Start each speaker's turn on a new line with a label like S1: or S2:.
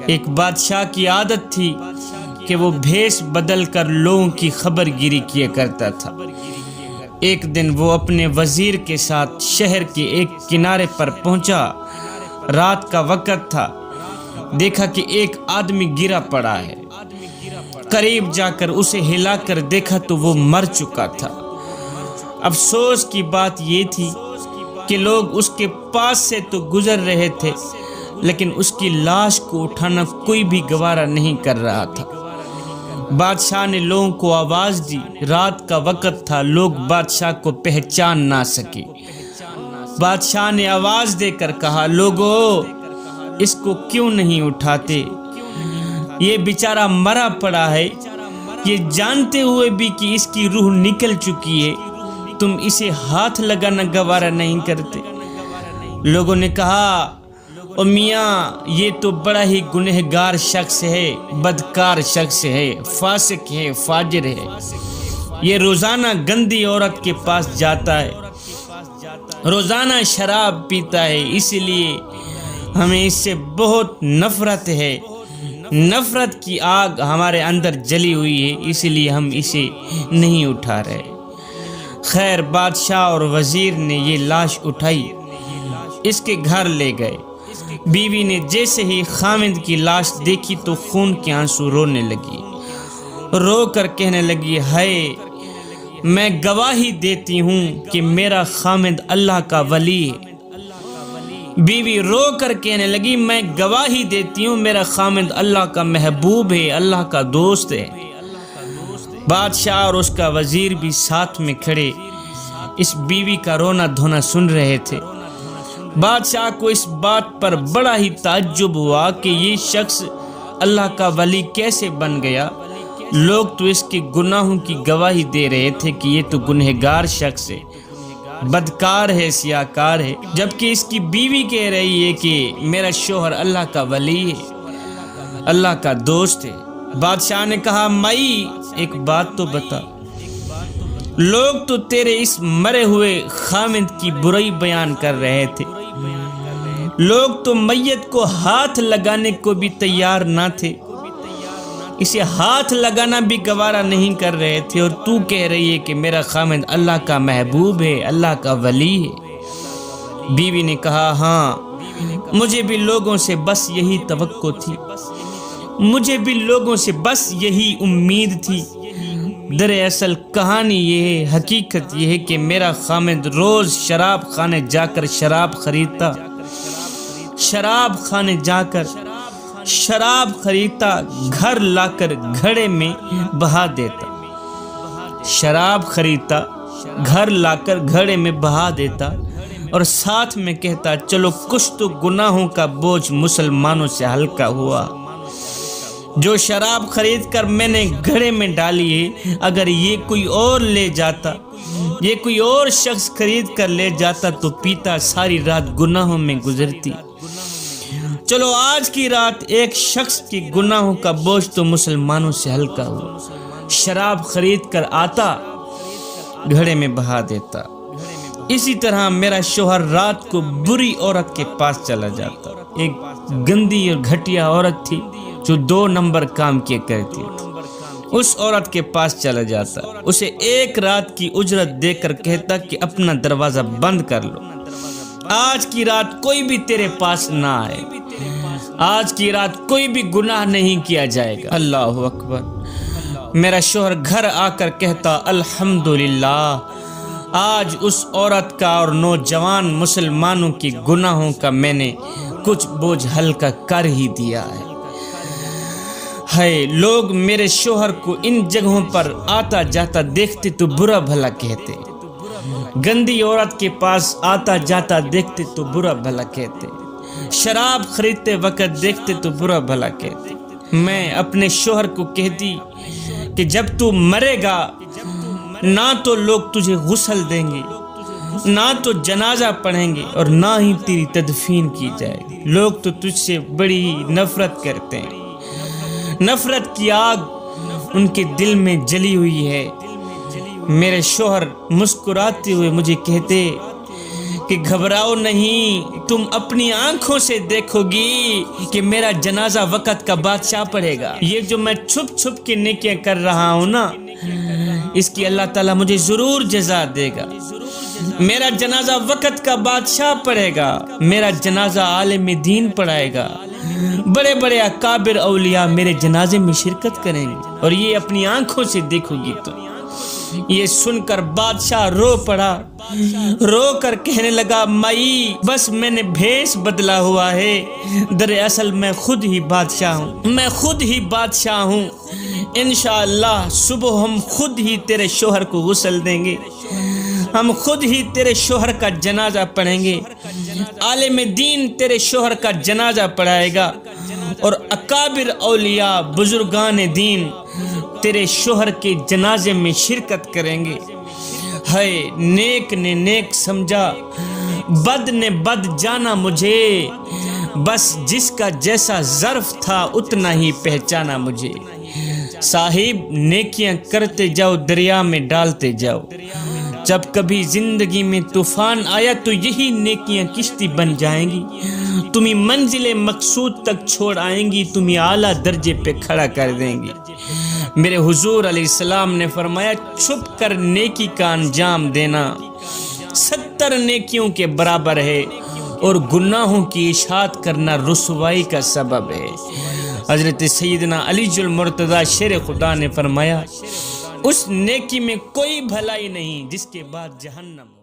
S1: ایک بادشاہ کی عادت تھی کہ وہ بھیس بدل کر لوگوں کی خبر گیری کیا کرتا تھا۔ ایک دن وہ اپنے وزیر کے ساتھ شہر کے ایک کنارے پر پہنچا۔ رات کا وقت تھا۔ دیکھا کہ ایک آدمی گرا پڑا ہے۔ قریب جا کر اسے ہلا کر دیکھا تو وہ مر چکا تھا۔ افسوس کی بات یہ تھی کہ لوگ اس کے پاس سے تو گزر رہے تھے، لیکن اس کی لاش کو اٹھانا کوئی بھی گوارا نہیں کر رہا تھا۔ بادشاہ نے لوگوں کو آواز دی۔ رات کا وقت تھا، لوگ بادشاہ کو پہچان نہ سکے۔ بادشاہ نے آواز دے کر کہا، لوگو اس کو کیوں نہیں اٹھاتے؟ یہ بیچارہ مرا پڑا ہے، یہ جانتے ہوئے بھی کہ اس کی روح نکل چکی ہے، تم اسے ہاتھ لگانا گوارا نہیں کرتے۔ لوگوں نے کہا، او میاں یہ تو بڑا ہی گنہگار شخص ہے، بدکار شخص ہے، فاسق ہے، فاجر ہے، یہ روزانہ گندی عورت کے پاس جاتا ہے، روزانہ شراب پیتا ہے، اس لیے ہمیں اس سے بہت نفرت ہے، نفرت کی آگ ہمارے اندر جلی ہوئی ہے، اس لیے ہم اسے نہیں اٹھا رہے۔ خیر بادشاہ اور وزیر نے یہ لاش اٹھائی، اس کے گھر لے گئے۔ بیوی نے جیسے ہی خاوند کی لاش دیکھی تو خون کے آنسو رونے لگی، رو کر کہنے لگی، ہائے میں گواہی دیتی ہوں کہ میرا خاوند اللہ کا ولی ہے۔ بیوی رو کر کہنے لگی، میں گواہی دیتی ہوں میرا خاوند اللہ کا محبوب ہے، اللہ کا دوست ہے۔ بادشاہ اور اس کا وزیر بھی ساتھ میں کھڑے اس بیوی کا رونا دھونا سن رہے تھے۔ بادشاہ کو اس بات پر بڑا ہی تعجب ہوا کہ یہ شخص اللہ کا ولی کیسے بن گیا۔ لوگ تو اس کے گناہوں کی گواہی دے رہے تھے کہ یہ تو گنہگار شخص ہے، بدکار ہے، سیاہکار ہے، جبکہ اس کی بیوی کہہ رہی ہے کہ میرا شوہر اللہ کا ولی ہے، اللہ کا دوست ہے۔ بادشاہ نے کہا، مائی ایک بات تو بتا، لوگ تو تیرے اس مرے ہوئے خاوند کی برائی بیان کر رہے تھے، لوگ تو میت کو ہاتھ لگانے کو بھی تیار نہ تھے، اسے ہاتھ لگانا بھی گوارا نہیں کر رہے تھے، اور تو کہہ رہی ہے کہ میرا خاوند اللہ کا محبوب ہے، اللہ کا ولی ہے۔ بیوی نے کہا، ہاں مجھے بھی لوگوں سے بس یہی توقع تھی، مجھے بھی لوگوں سے بس یہی امید تھی۔ دراصل کہانی یہ ہے، حقیقت یہ ہے کہ میرا خاوند روز شراب خانے جا کر شراب خریدتا، شراب خانے جا کر شراب خریدتا، گھر لا کر گھڑے میں بہا دیتا، شراب خریدتا، گھر لا کر گھڑے میں بہا دیتا، اور ساتھ میں کہتا، چلو کچھ تو گناہوں کا بوجھ مسلمانوں سے ہلکا ہوا۔ جو شراب خرید کر میں نے گھڑے میں ڈالی ہے، اگر یہ کوئی اور لے جاتا، یہ کوئی اور شخص خرید کر لے جاتا تو پیتا، ساری رات گناہوں میں گزرتی۔ چلو آج کی رات ایک شخص کی گناہوں کا بوجھ تو مسلمانوں سے ہلکا ہوا۔ شراب خرید کر آتا، گھڑے میں بہا دیتا۔ اسی طرح میرا شوہر رات کو بری عورت کے پاس چلا جاتا، ایک گندی اور گھٹیا عورت تھی جو 2 نمبر کام کیا کرتی تھی، اس عورت کے پاس چلا جاتا، اسے ایک رات کی اجرت دے کر کہتا کہ اپنا دروازہ بند کر لو، آج کی رات کوئی بھی تیرے پاس نہ آئے، آج کی رات کوئی بھی گناہ نہیں کیا جائے گا۔ اللہ اکبر۔ میرا شوہر گھر آ کر کہتا، الحمدللہ آج اس عورت کا اور نوجوان مسلمانوں کی گناہوں کا میں نے کچھ بوجھ ہلکا کر ہی دیا ہے۔ ہے لوگ میرے شوہر کو ان جگہوں پر آتا جاتا دیکھتے تو برا بھلا کہتے، گندی عورت کے پاس آتا جاتا دیکھتے تو برا بھلا کہتے، شراب خریدتے وقت دیکھتے تو برا بھلا کہتے۔ میں اپنے شوہر کو کہتی کہ جب تو مرے گا نہ تو لوگ تجھے غسل دیں گے، نہ تو جنازہ پڑھیں گے، اور نہ ہی تیری تدفین کی جائے گی، لوگ تو تجھ سے بڑی نفرت کرتے ہیں، نفرت کی آگ ان کے دل میں جلی ہوئی ہے۔ میرے شوہر مسکراتے ہوئے مجھے کہتے کہ گھبراؤ نہیں، تم اپنی آنکھوں سے دیکھو گی کہ میرا جنازہ وقت کا بادشاہ پڑھے گا۔ یہ جو میں چھپ چھپ کے نیکیاں کر رہا ہوں نا، اس کی اللہ تعالیٰ مجھے ضرور جزا دے گا۔ میرا جنازہ وقت کا بادشاہ پڑھے گا، میرا جنازہ عالم دین پڑھائے گا، بڑے بڑے اکابر اولیاء میرے جنازے میں شرکت کریں گے، اور یہ اپنی آنکھوں سے دیکھو گی تو۔ یہ سن کر بادشاہ رو پڑا، رو کر کہنے لگا مائی بس میں نے بھیس بدلا ہوا ہے، دراصل میں خود ہی بادشاہ ہوں، میں خود ہی بادشاہ ہوں۔ انشاءاللہ صبح ہم خود ہی تیرے شوہر کو غسل دیں گے، ہم خود ہی تیرے شوہر کا جنازہ پڑھیں گے، عالم دین تیرے شوہر کا جنازہ پڑھائے گا، اور اکابر اولیاء بزرگان دین تیرے شوہر کے جنازے میں شرکت کریں گے۔ ہے نیک نے نیک سمجھا، بد نے بد جانا مجھے، بس جس کا جیسا ظرف تھا اتنا ہی پہچانا مجھے۔ صاحب نیکیاں کرتے جاؤ، دریا میں ڈالتے جاؤ، جب کبھی زندگی میں طوفان آیا تو یہی نیکیاں کشتی بن جائیں گی، تمہیں منزل مقصود تک چھوڑ آئیں گی، تمہیں اعلیٰ درجے پہ کھڑا کر دیں گی۔ میرے حضور علیہ السلام نے فرمایا چھپ کر نیکی کا انجام دینا 70 نیکیوں کے برابر ہے، اور گناہوں کی اشاعت کرنا رسوائی کا سبب ہے۔ حضرت سیدنا علی المرتضیٰ شیر خدا نے فرمایا اس نیکی میں کوئی بھلائی نہیں جس کے بعد جہنم۔